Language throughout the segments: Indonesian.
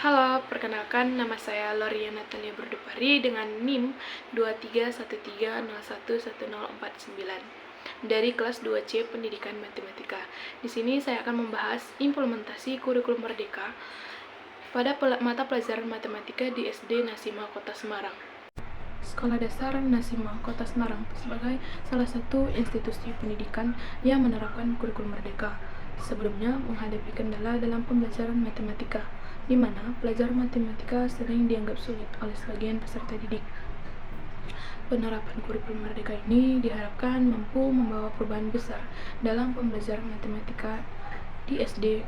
Halo, perkenalkan nama saya Loria Natalia Berdepari dengan NIM 2313011049 dari kelas 2C Pendidikan Matematika. Di sini saya akan membahas implementasi kurikulum Merdeka pada mata pelajaran matematika di SD Nasima Kota Semarang. Sekolah Dasar Nasima Kota Semarang sebagai salah satu institusi pendidikan yang menerapkan kurikulum Merdeka. Sebelumnya menghadapi kendala dalam pembelajaran matematika, di mana pelajar matematika sering dianggap sulit oleh sebagian peserta didik. Penerapan kurikulum Merdeka ini diharapkan mampu membawa perubahan besar dalam pembelajaran matematika di SD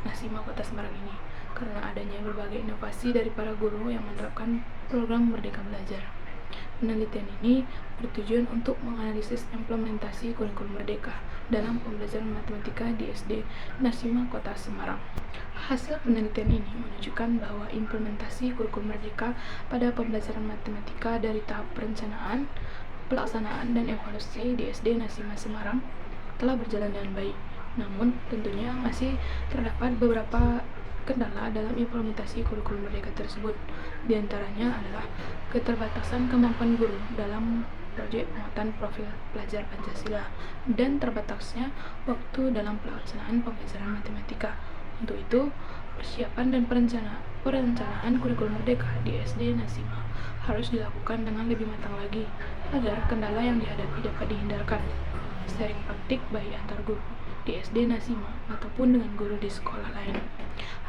Nasima Kota Semarang ini, karena adanya berbagai inovasi dari para guru yang menerapkan program Merdeka Belajar. Penelitian ini bertujuan untuk menganalisis implementasi kurikulum Merdeka dalam pembelajaran matematika di SD Nasima Kota Semarang. Hasil penelitian ini menunjukkan bahwa implementasi kurikulum Merdeka pada pembelajaran matematika dari tahap perencanaan, pelaksanaan, dan evaluasi di SD Nasima Semarang telah berjalan dengan baik. Namun, tentunya masih terdapat beberapa kendala dalam implementasi kurikulum Merdeka tersebut. Di antaranya adalah keterbatasan kemampuan guru dalam proyek penguatan profil pelajar Pancasila dan terbatasnya waktu dalam pelaksanaan pembelajaran matematika. Untuk itu, persiapan dan perencanaan kurikulum Merdeka di SD Nasima harus dilakukan dengan lebih matang lagi agar kendala yang dihadapi dapat dihindarkan. Sharing praktik baik antar guru di SD Nasima ataupun dengan guru di sekolah lain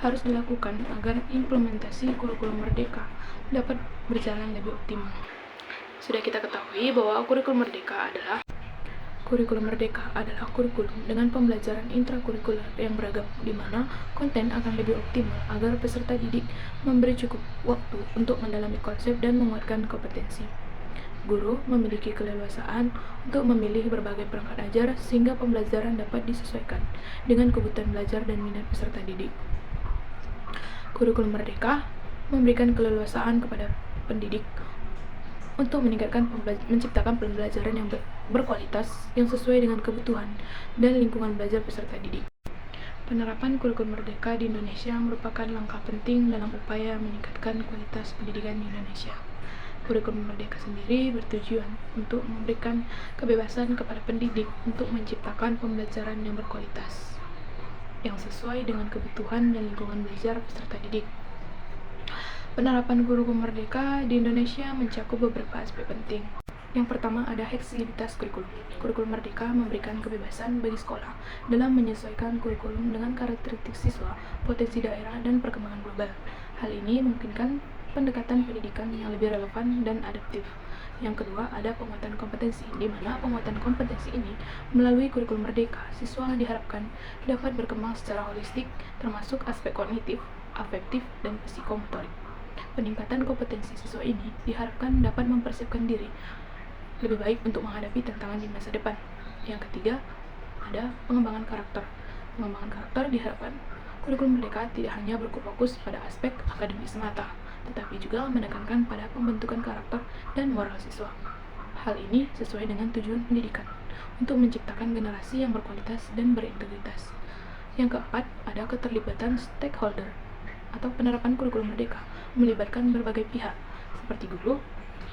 harus dilakukan agar implementasi kurikulum Merdeka dapat berjalan lebih optimal. Sudah kita ketahui bahwa kurikulum Merdeka adalah kurikulum dengan pembelajaran intrakurikuler yang beragam, di mana konten akan lebih optimal agar peserta didik memberi cukup waktu untuk mendalami konsep dan menguatkan kompetensi. Guru memiliki keleluasaan untuk memilih berbagai perangkat ajar sehingga pembelajaran dapat disesuaikan dengan kebutuhan belajar dan minat peserta didik. Kurikulum Merdeka memberikan keleluasaan kepada pendidik untuk menciptakan pembelajaran yang berkualitas yang sesuai dengan kebutuhan dan lingkungan belajar peserta didik. Penerapan kurikulum Merdeka di Indonesia merupakan langkah penting dalam upaya meningkatkan kualitas pendidikan di Indonesia. Kurikulum Merdeka sendiri bertujuan untuk memberikan kebebasan kepada pendidik untuk menciptakan pembelajaran yang berkualitas, yang sesuai dengan kebutuhan dan lingkungan belajar peserta didik. Penerapan kurikulum Merdeka di Indonesia mencakup beberapa aspek penting. Yang pertama ada fleksibilitas kurikulum. Kurikulum Merdeka memberikan kebebasan bagi sekolah dalam menyesuaikan kurikulum dengan karakteristik siswa, potensi daerah, dan perkembangan global. Hal ini memungkinkan pendekatan pendidikan yang lebih relevan dan adaptif. Yang kedua, ada penguatan kompetensi, di mana penguatan kompetensi ini melalui kurikulum Merdeka, siswa diharapkan dapat berkembang secara holistik, termasuk aspek kognitif, afektif, dan psikomotorik. Peningkatan kompetensi siswa ini diharapkan dapat mempersiapkan diri lebih baik untuk menghadapi tantangan di masa depan. Yang ketiga, ada pengembangan karakter. Pengembangan karakter diharapkan kurikulum Merdeka tidak hanya berfokus pada aspek akademik semata, tetapi juga menekankan pada pembentukan karakter dan moral siswa. Hal ini sesuai dengan tujuan pendidikan untuk menciptakan generasi yang berkualitas dan berintegritas. Yang keempat, ada keterlibatan stakeholder atau penerapan kurikulum Merdeka melibatkan berbagai pihak seperti guru,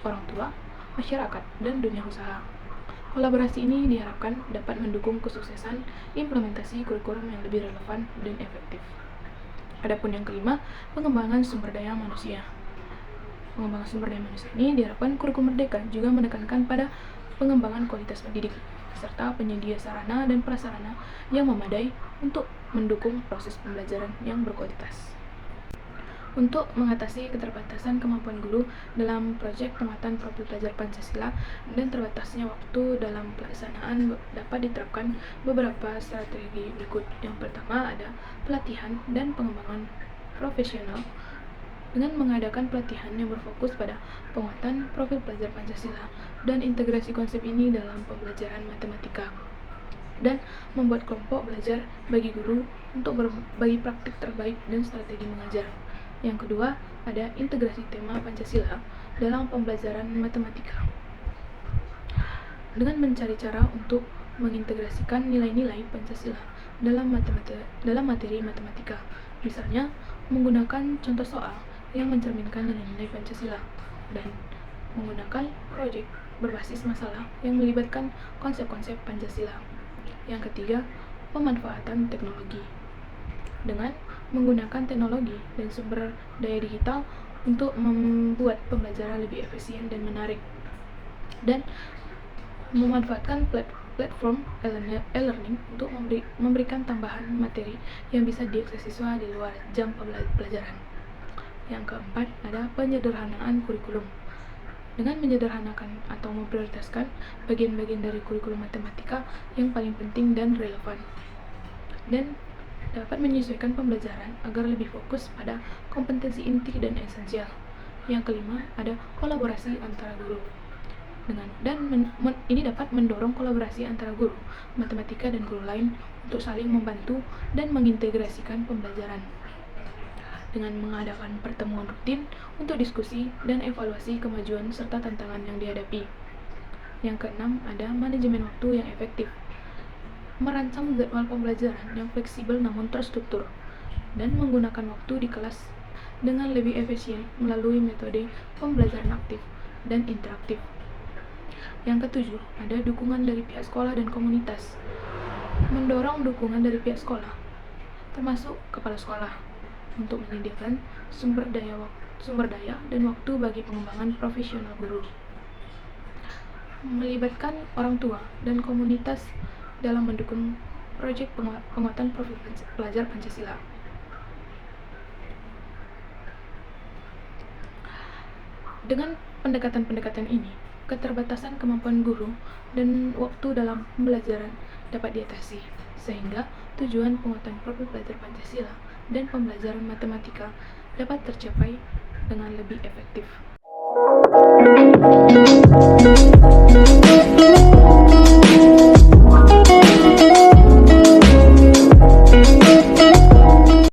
orang tua, masyarakat, dan dunia usaha. Kolaborasi ini diharapkan dapat mendukung kesuksesan implementasi kurikulum yang lebih relevan dan efektif. Adapun yang kelima, pengembangan sumber daya manusia. Pengembangan sumber daya manusia ini diharapkan kurikulum Merdeka juga menekankan pada pengembangan kualitas pendidik, serta penyedia sarana dan prasarana yang memadai untuk mendukung proses pembelajaran yang berkualitas. Untuk mengatasi keterbatasan kemampuan guru dalam proyek penguatan profil pelajar Pancasila dan terbatasnya waktu dalam pelaksanaan, dapat diterapkan beberapa strategi berikut. Yang pertama ada pelatihan dan pengembangan profesional dengan mengadakan pelatihan yang berfokus pada penguatan profil pelajar Pancasila dan integrasi konsep ini dalam pembelajaran matematika, dan membuat kelompok belajar bagi guru untuk berbagi praktik terbaik dan strategi mengajar. Yang kedua, ada integrasi tema Pancasila dalam pembelajaran matematika dengan mencari cara untuk mengintegrasikan nilai-nilai Pancasila dalam materi matematika. Misalnya, menggunakan contoh soal yang mencerminkan nilai-nilai Pancasila, dan menggunakan proyek berbasis masalah yang melibatkan konsep-konsep Pancasila. Yang ketiga, pemanfaatan teknologi. Dengan menggunakan teknologi dan sumber daya digital untuk membuat pembelajaran lebih efisien dan menarik, dan memanfaatkan platform e-learning untuk memberikan tambahan materi yang bisa diakses siswa di luar jam pelajaran. Yang keempat, ada penyederhanaan kurikulum. Dengan menyederhanakan atau memprioritaskan bagian-bagian dari kurikulum matematika yang paling penting dan relevan, dan dapat menyesuaikan pembelajaran agar lebih fokus pada kompetensi inti dan esensial. Yang kelima, ada kolaborasi antara guru. Ini dapat mendorong kolaborasi antara guru matematika dan guru lain untuk saling membantu dan mengintegrasikan pembelajaran, dengan mengadakan pertemuan rutin untuk diskusi dan evaluasi kemajuan serta tantangan yang dihadapi. Yang keenam, ada manajemen waktu yang efektif. Merancang jadwal pembelajaran yang fleksibel namun terstruktur, dan menggunakan waktu di kelas dengan lebih efisien melalui metode pembelajaran aktif dan interaktif. Yang ketujuh, ada dukungan dari pihak sekolah dan komunitas. Mendorong dukungan dari pihak sekolah, termasuk kepala sekolah, untuk menyediakan sumber daya dan waktu bagi pengembangan profesional guru. Melibatkan orang tua dan komunitas dalam mendukung proyek penguatan profil pelajar Pancasila. Dengan pendekatan-pendekatan ini, keterbatasan kemampuan guru dan waktu dalam pembelajaran dapat diatasi, sehingga tujuan penguatan profil pelajar Pancasila dan pembelajaran matematika dapat tercapai dengan lebih efektif.